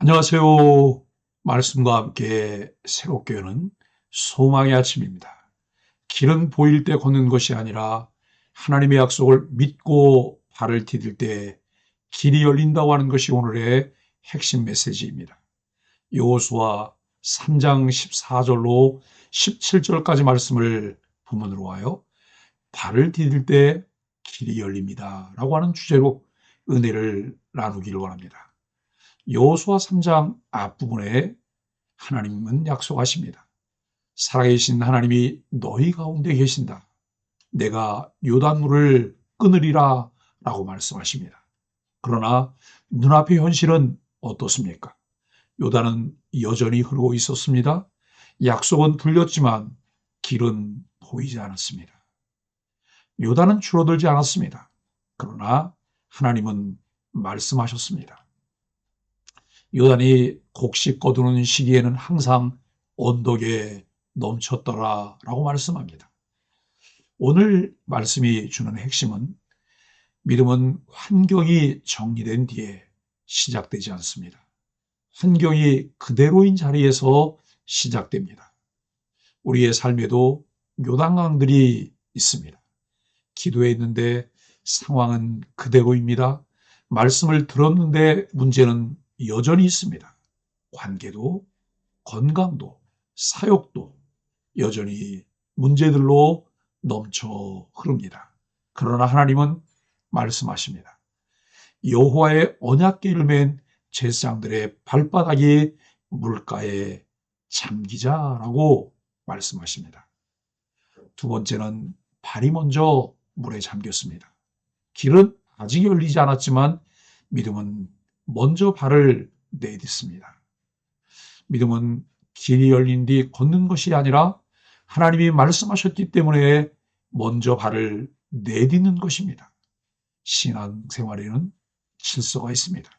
안녕하세요. 말씀과 함께 새롭게 여는 소망의 아침입니다. 길은 보일 때 걷는 것이 아니라 하나님의 약속을 믿고 발을 디딜 때 길이 열린다고 하는 것이 오늘의 핵심 메시지입니다. 여호수아 3장 14절로 17절까지 말씀을 본문으로 와요. 발을 디딜 때 길이 열립니다. 라고 하는 주제로 은혜를 나누기를 원합니다. 여호수아 3장 앞부분에 하나님은 약속하십니다. 살아계신 하나님이 너희 가운데 계신다. 내가 요단물을 끊으리라 라고 말씀하십니다. 그러나 눈앞의 현실은 어떻습니까? 요단은 여전히 흐르고 있었습니다. 약속은 들렸지만 길은 보이지 않았습니다. 요단은 줄어들지 않았습니다. 그러나 하나님은 말씀하셨습니다. 요단이 곡식 거두는 시기에는 항상 언덕에 넘쳤더라라고 말씀합니다. 오늘 말씀이 주는 핵심은 믿음은 환경이 정리된 뒤에 시작되지 않습니다. 환경이 그대로인 자리에서 시작됩니다. 우리의 삶에도 요단강들이 있습니다. 기도했는데 상황은 그대로입니다. 말씀을 들었는데 문제는 여전히 있습니다. 관계도, 건강도, 사역도 여전히 문제들로 넘쳐 흐릅니다. 그러나 하나님은 말씀하십니다. 여호와의 언약궤를 맨 제사장들의 발바닥이 물가에 잠기자라고 말씀하십니다. 두 번째는 발이 먼저 물에 잠겼습니다. 길은 아직 열리지 않았지만 믿음은 먼저 발을 내딛습니다. 믿음은 길이 열린 뒤 걷는 것이 아니라 하나님이 말씀하셨기 때문에 먼저 발을 내딛는 것입니다. 신앙생활에는 질서가 있습니다.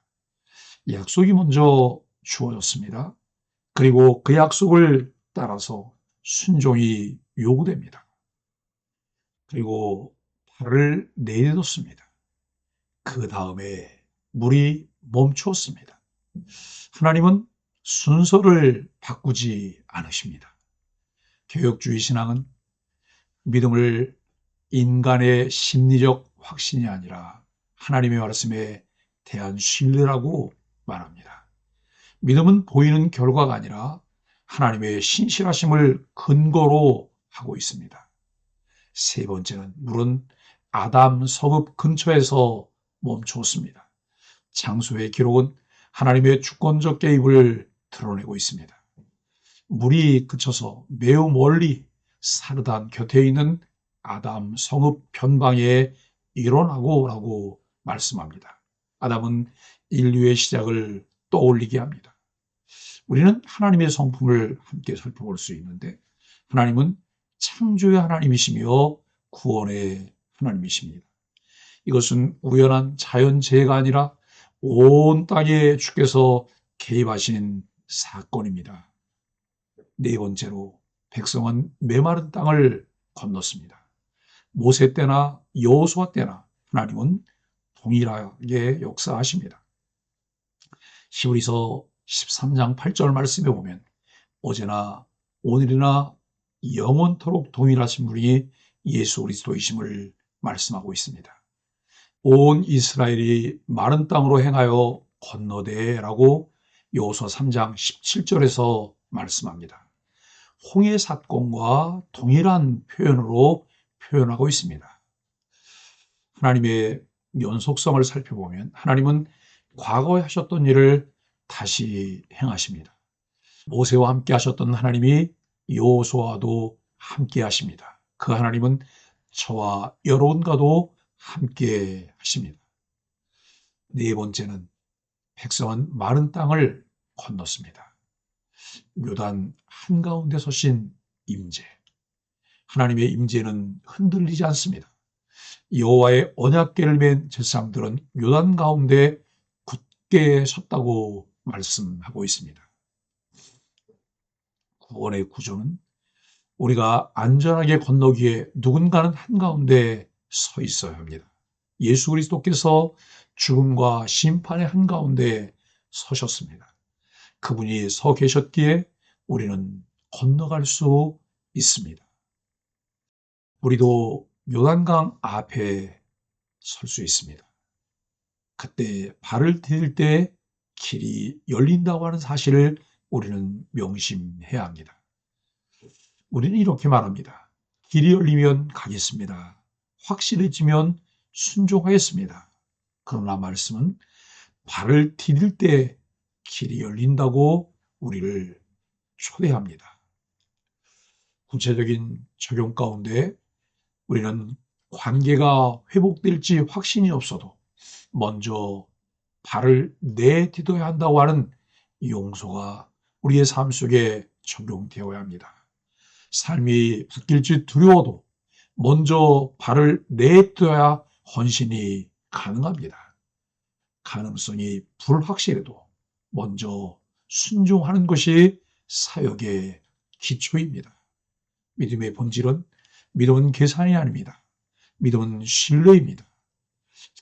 약속이 먼저 주어졌습니다. 그리고 그 약속을 따라서 순종이 요구됩니다. 그리고 발을 내딛었습니다. 그 다음에 물이 멈추었습니다. 하나님은 순서를 바꾸지 않으십니다. 개혁주의 신앙은 믿음을 인간의 심리적 확신이 아니라 하나님의 말씀에 대한 신뢰라고 말합니다. 믿음은 보이는 결과가 아니라 하나님의 신실하심을 근거로 하고 있습니다. 세 번째는 물은 아담 성읍 근처에서 멈추었습니다. 장소의 기록은 하나님의 주권적 개입을 드러내고 있습니다. 물이 그쳐서 매우 멀리 사르단 곁에 있는 아담 성읍 변방에 일어나고라고 말씀합니다. 아담은 인류의 시작을 떠올리게 합니다. 우리는 하나님의 성품을 함께 살펴볼 수 있는데 하나님은 창조의 하나님이시며 구원의 하나님이십니다. 이것은 우연한 자연재해가 아니라 온 땅에 주께서 개입하신 사건입니다. 네 번째로 백성은 메마른 땅을 건넜습니다. 모세 때나 여호수아 때나 하나님은 동일하게 역사하십니다. 히브리서 13장 8절 말씀에 보면 어제나 오늘이나 영원토록 동일하신 분이 예수 그리스도이심을 말씀하고 있습니다. 온 이스라엘이 마른 땅으로 행하여 건너되라고 여호수아 3장 17절에서 말씀합니다. 홍해 사건과 동일한 표현으로 표현하고 있습니다. 하나님의 연속성을 살펴보면 하나님은 과거에 하셨던 일을 다시 행하십니다. 모세와 함께 하셨던 하나님이 여호수아도 함께 하십니다. 그 하나님은 저와 여러분과도 함께 하십니다. 네 번째는 백성은 마른 땅을 건넜습니다. 요단 한가운데 서신 임재. 하나님의 임재는 흔들리지 않습니다. 여호와의 언약궤를 맨 제사장들은 요단 가운데 굳게 섰다고 말씀하고 있습니다. 구원의 구조는 우리가 안전하게 건너기에 누군가는 한가운데 서 있어야 합니다. 예수 그리스도께서 죽음과 심판의 한가운데 서셨습니다. 그분이 서 계셨기에 우리는 건너갈 수 있습니다. 우리도 요단강 앞에 설 수 있습니다. 그때 발을 디딜 때 길이 열린다고 하는 사실을 우리는 명심해야 합니다. 우리는 이렇게 말합니다. 길이 열리면 가겠습니다. 확실해지면 순종하겠습니다. 그러나 말씀은 발을 디딜 때 길이 열린다고 우리를 초대합니다. 구체적인 적용 가운데 우리는 관계가 회복될지 확신이 없어도 먼저 발을 내디뎌야 한다고 하는 용서가 우리의 삶 속에 적용되어야 합니다. 삶이 바뀔지 두려워도 먼저 발을 내딛어야 헌신이 가능합니다. 가능성이 불확실해도 먼저 순종하는 것이 사역의 기초입니다. 믿음의 본질은 믿음은 계산이 아닙니다. 믿음은 신뢰입니다.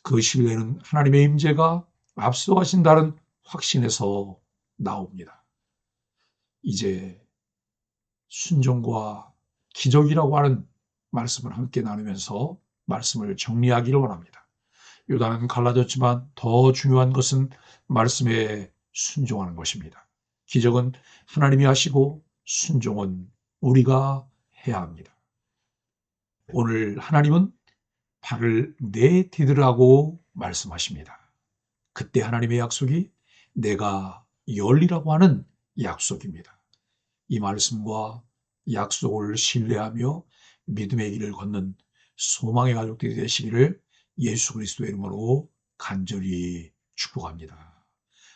그 신뢰는 하나님의 임재가 앞서가신다는 확신에서 나옵니다. 이제 순종과 기적이라고 하는 말씀을 함께 나누면서 말씀을 정리하기를 원합니다. 요단은 갈라졌지만 더 중요한 것은 말씀에 순종하는 것입니다. 기적은 하나님이 하시고 순종은 우리가 해야 합니다. 오늘 하나님은 발을 내디디라고 말씀하십니다. 그때 하나님의 약속이 내가 열리라고 하는 약속입니다. 이 말씀과 약속을 신뢰하며 믿음의 길을 걷는 소망의 가족들이 되시기를 예수 그리스도의 이름으로 간절히 축복합니다.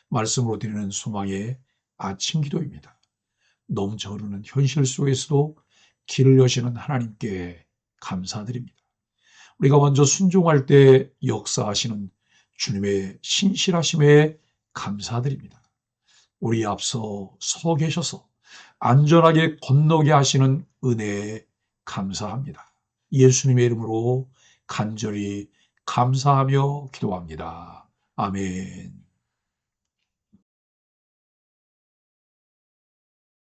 말씀으로 드리는 소망의 아침 기도입니다. 넘쳐 흐르는 현실 속에서도 길을 여시는 하나님께 감사드립니다. 우리가 먼저 순종할 때 역사하시는 주님의 신실하심에 감사드립니다. 우리 앞서 서 계셔서 안전하게 건너게 하시는 은혜에 감사합니다. 예수님의 이름으로 간절히 감사하며 기도합니다. 아멘.